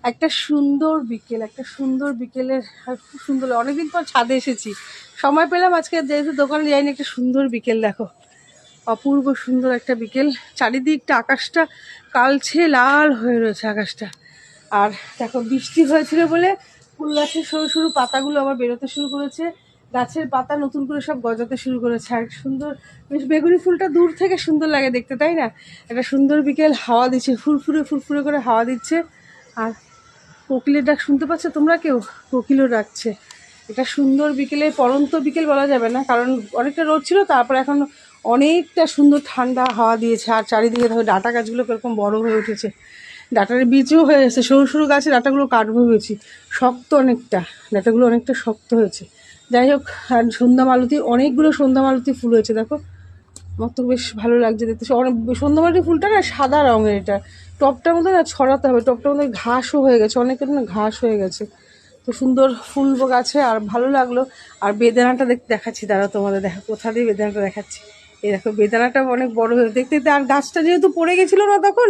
একটা সুন্দর বিকেল, একটা সুন্দর বিকেলের খুব সুন্দর, অনেকদিন পর ছাদে এসেছি, সময় পেলাম আজকে, যেহেতু দোকানে যাইনি। একটা সুন্দর বিকেল দেখো, অপূর্ব সুন্দর একটা বিকেল। চারিদিকটা আকাশটা কালছে লাল হয়ে রয়েছে আকাশটা। আর দেখো বৃষ্টি হয়েছিল বলে ফুল গাছের সরু সরু পাতাগুলো আবার বেরোতে শুরু করেছে, গাছের পাতা নতুন করে সব গজাতে শুরু করেছে। আর সুন্দর বেশ বেগুনি ফুলটা দূর থেকে সুন্দর লাগে দেখতে, তাই না? একটা সুন্দর বিকেল, হাওয়া দিচ্ছে, ফুরফুরে ফুরফুরে করে হাওয়া দিচ্ছে। আর কোকিলের ডাক শুনতে পাচ্ছ তোমরা কেউ? কোকিলও ডাকছে। এটা সুন্দর বিকেলে, পরন্ত বিকেল বলা যাবে না, কারণ অনেকটা রোদ ছিল, তারপর এখন অনেকটা সুন্দর ঠান্ডা হাওয়া দিয়েছে। আর চারিদিকে ধরো ডাঁটা গাছগুলো কীরকম বড় হয়ে উঠেছে, ডাঁটার বীজও হয়ে গেছে, সরু সরু গাছে ডাঁটাগুলো কাটবো হয়েছি, শক্ত অনেকটা, ডাঁটাগুলো অনেকটা শক্ত হয়েছে। যাই হোক, আর সন্ধ্যা মালতী, অনেকগুলো সন্ধ্যা মালতী ফুল হয়েছে দেখো, আমার তো বেশ ভালো লাগছে দেখতে। অনেক সন্ধ্যা মালতী ফুলটা না সাদা রঙের, এটা টপটার মধ্যে না ছড়াতে হবে, টপটার মধ্যে ঘাসও হয়ে গেছে, অনেকের না ঘাস হয়ে গেছে। তো সুন্দর ফুল গাছে, আর ভালো লাগলো। আর বেদানাটা দেখাচ্ছি, দাঁড়া তোমাদের দেখা, কোথা দিয়ে বেদানাটা দেখাচ্ছি। এই দেখো বেদানাটা অনেক বড় হয়ে দেখতে। আর গাছটা যেহেতু পড়ে গেছিলো না তখন,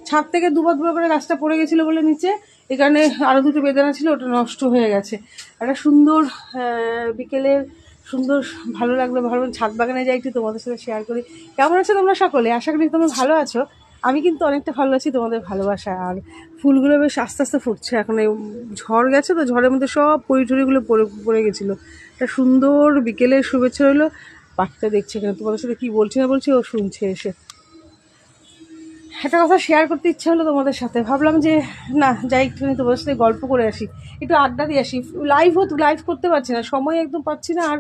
ছাদ থেকে দুবার করে গাছটা পড়ে গেছিলো বলে নিচে, এই কারণে আরও দুটো বেদানা ছিল, ওটা নষ্ট হয়ে গেছে। একটা সুন্দর বিকেলের সুন্দর, ভালো লাগলো। ভালো ছাদ বাগানে যাই, একটু তোমাদের সাথে শেয়ার করি। কেমন আছো তোমরা সকলে? আশা করি তোমরা ভালো আছো। আমি কিন্তু অনেকটা ভালো আছি তোমাদের ভালোবাসা। আর ফুলগুলো বেশ আস্তে আস্তে ফুটছে এখন, এই ঝড় গেছে তো, ঝড়ের মধ্যে সব পড়িটড়িগুলো পড়ে গেছিলো। একটা সুন্দর বিকেলের শুভেচ্ছা রইলো। পাখিটা দেখছে এখানে, তোমাদের সাথে কী বলছি না বলছি ও শুনছে এসে। একটা কথা শেয়ার করতে ইচ্ছা হলো তোমাদের সাথে, ভাবলাম যে না যাই একটুখানি তোমাদের সাথে গল্প করে আসি, একটু আড্ডা দিয়ে আসি। লাইভ করতে পারছি না, সময় একদম পাচ্ছি না। আর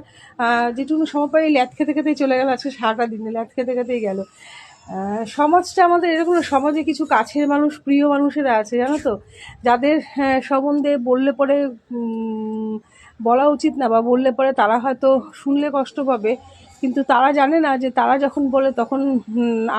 যেটুকু সময় পাই ল্যাদ খেতে খেতেই চলে গেল, আজকে সারাটা দিনে ল্যাদ খেতে খেতেই গেল। সমাজটা আমাদের এরকম, সমাজে কিছু কাছের মানুষ, প্রিয় মানুষেরা আছে জানো তো, যাদের সম্বন্ধে বললে পরে বলা উচিত না, বা বললে পরে তারা হয়তো শুনলে কষ্ট পাবে, কিন্তু তারা জানে না যে তারা যখন বলে তখন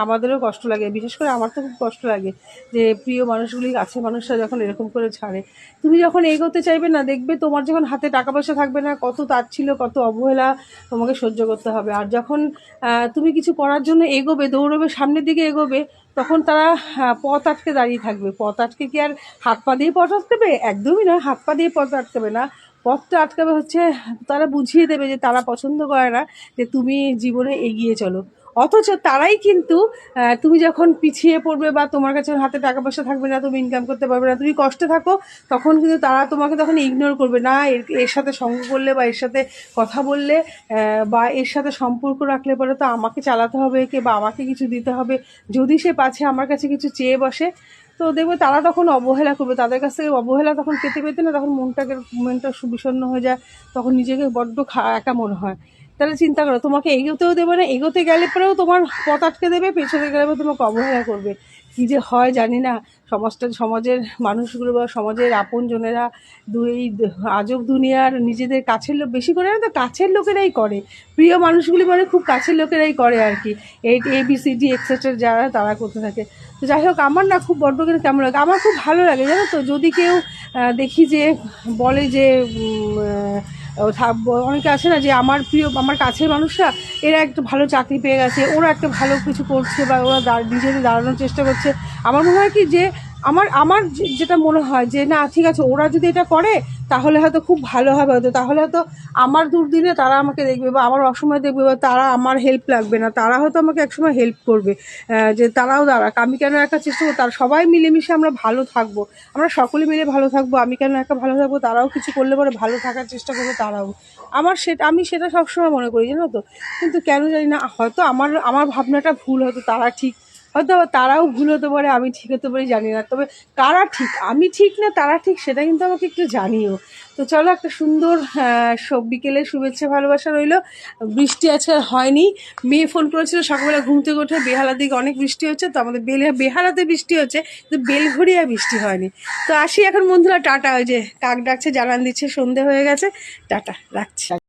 আমাদেরও কষ্ট লাগে। বিশেষ করে আমার তো খুব কষ্ট লাগে যে প্রিয় মানুষগুলি, কাছের মানুষরা যখন এরকম করে ছাড়ে। তুমি যখন এগোতে চাইবে না, দেখবে তোমার যখন হাতে টাকা পয়সা থাকবে না, কত তাচ্ছিল্য, কত অবহেলা তোমাকে সহ্য করতে হবে। আর যখন তুমি কিছু করার জন্য এগোবে, দৌড়বে, সামনের দিকে এগোবে, তখন তারা পথ আটকে দাঁড়িয়ে থাকবে। পথ আটকে কি আর হাত পা দিয়ে পথ আটকাবে? একদমই নয়, হাত পা দিয়ে পথ আটকাবে না। পথটা আটকাবে হচ্ছে, তারা বুঝিয়ে দেবে যে তারা পছন্দ করে না যে তুমি জীবনে এগিয়ে চলো। অথচ তারাই কিন্তু তুমি যখন পিছিয়ে পড়বে, বা তোমার কাছে হাতে টাকা পয়সা থাকবে না, তুমি ইনকাম করতে পারবে না, তুমি কষ্টে থাকো, তখন কিন্তু তারা তোমাকে তখন ইগনোর করবে না। এর সাথে সঙ্গ করলে, বা এর সাথে কথা বললে, বা এর সাথে সম্পর্ক রাখলে পরে তো আমাকে চালাতে হবে একে, বা আমাকে কিছু দিতে হবে। যদি সে পাছে আমার কাছে কিছু চেয়ে বসে, তো দেখবে তারা তখন অবহেলা করবে। তাদের কাছ থেকে অবহেলা তখন পেতে পেতে না, তখন মনটা বিষণ্ণ হয়ে যায়, তখন নিজেকে বড্ড একা মনে হয়। তাহলে চিন্তা করো, তোমাকে এগোতেও দেবে না, এগোতে গেলে পরেও তোমার পথ আটকে দেবে, পেছনে গেলে তোমাকে অবহেলা করবে। কী যে হয় জানি না, সমাজের মানুষগুলো বা সমাজের আপনজনেরা এই আজব দুনিয়ার নিজেদের কাছের লোক, বেশি করে না তো কাছের লোকেরাই করে, প্রিয় মানুষগুলি মানে খুব কাছের লোকেরাই করে আর কি। এই ABCD এক্সেট্রা যারা, তারা করতে থাকে। তো যাই হোক, আমার না খুব বড্ড করে কেমন লাগে, আমার খুব ভালো লাগে জানো তো, যদি কেউ দেখি যে বলে যে অনেকে আছে না যে আমার প্রিয়, আমার কাছের মানুষরা, এরা একটা ভালো চাকরি পেয়ে গেছে, ওরা একটা ভালো কিছু করছে, বা ওরা নিজেদের দাঁড়ানোর চেষ্টা করছে। আমার মনে হয় কি যে আমার যেটা মনে হয় যে না ঠিক আছে, ওরা যদি এটা করে তাহলে হয়তো খুব ভালো হবে, হয়তো তাহলে হয়তো আমার দুর্দিনে তারা আমাকে দেখবে, বা আমার অসময় দেখবে, বা তারা আমার হেল্প লাগবে না, তারা হয়তো আমাকে একসময় হেল্প করবে। যে তারাও দাঁড়াক, আমি কেন একটা চেষ্টা করবো, তার সবাই মিলেমিশে আমরা ভালো থাকবো, আমরা সকলে মিলে ভালো থাকবো, আমি কেন একা ভালো থাকবো, তারাও কিছু করলে পরে ভালো থাকার চেষ্টা করবে তারাও। আমি সেটা সবসময় মনে করি জানো তো। কিন্তু কেন জানি না, হয়তো আমার ভাবনাটা ভুল, হয়তো তারা ঠিক, হয়তো তারাও ভুল হতে পারে, আমি ঠিক হতে পারি, জানি না। তবে কারা ঠিক, আমি ঠিক না তারা ঠিক, সেটা কিন্তু আমাকে একটু জানিও। তো চলো, একটা সুন্দর বিকেলের শুভেচ্ছা ভালোবাসা রইলো। বৃষ্টি আজকে হয়নি, মেয়ে ফোন করেছিল সকালবেলা ঘুম থেকে উঠে, বেহালার দিকে অনেক বৃষ্টি হচ্ছে, তো আমাদের বেহালাতে বৃষ্টি হচ্ছে, কিন্তু বেলঘড়িয়া বৃষ্টি হয়নি। তো আসি এখন বন্ধুরা, টাটা। ওই যে কাক ডাকছে, জ্বালান দিচ্ছে, সন্ধে হয়ে গেছে, টাটা, রাখছি।